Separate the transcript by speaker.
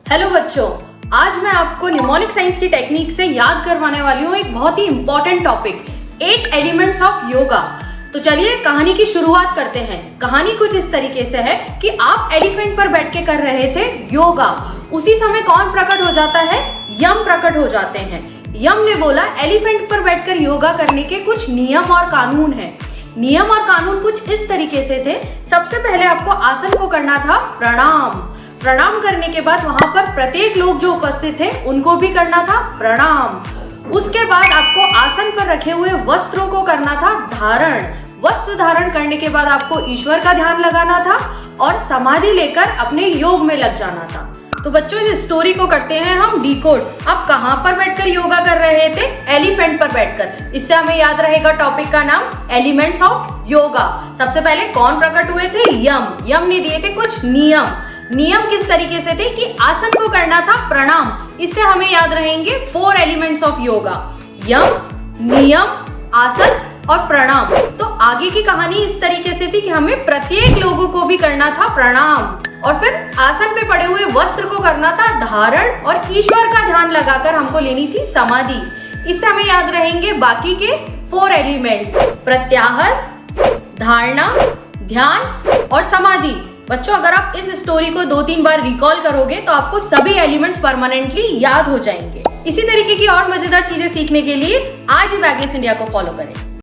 Speaker 1: Hello बच्चों, आज मैं आपको निमोनिक साइंस की टेक्निक से याद करवाने वाली हूँ एक बहुत ही important topic, 8 elements of yoga. तो चलिए कहानी की शुरुआत करते हैं। कहानी कुछ इस तरीके से है कि आप एलिफेंट पर बैठ के कर रहे थे योगा। उसी समय कौन प्रकट हो जाता है? यम प्रकट हो जाते हैं। यम ने बोला एलिफेंट पर बैठकर योगा करने के कुछ नियम और कानून हैं। नियम और कानून कुछ इस तरीके से थे। सबसे पहले आपको आसन को करना था प्रणाम। प्रणाम करने के बाद वहां पर प्रत्येक लोग जो उपस्थित थे उनको भी करना था प्रणाम। उसके बाद आपको आसन पर रखे हुए वस्त्रों को करना था धारण। वस्त्र धारण करने के बाद आपको ईश्वर का ध्यान लगाना था और समाधि लेकर अपने योग में लग जाना था। तो बच्चों, इस स्टोरी को करते हैं हम डिकोड। आप कहां पर बैठकर योगा कर रहे थे? एलिफेंट पर बैठकर। इससे हमें याद रहेगा टॉपिक का नाम, एलिमेंट्स ऑफ योगा। सबसे पहले कौन प्रकट हुए थे? यम। यम ने दिए थे कुछ नियम। नियम किस तरीके से थे कि आसन को करना था प्रणाम। इससे हमें याद रहेंगे 4 एलिमेंट्स ऑफ योगा, यम, नियम, आसन और प्रणाम। तो आगे की कहानी इस तरीके से थी कि हमें प्रत्येक लोगों को भी करना था प्रणाम और फिर आसन पे पड़े हुए वस्त्र को करना था धारण और ईश्वर का ध्यान लगाकर हमको लेनी थी समाधि। इससे हमें याद रहेंगे बाकी के 4 एलिमेंट्स, प्रत्याहार, धारणा, ध्यान और समाधि। बच्चों, अगर आप इस स्टोरी को 2-3 बार रिकॉल करोगे तो आपको सभी एलिमेंट्स परमानेंटली याद हो जाएंगे। इसी तरीके की और मजेदार चीजें सीखने के लिए आज ही मैग्नेस इंडिया को फॉलो करें।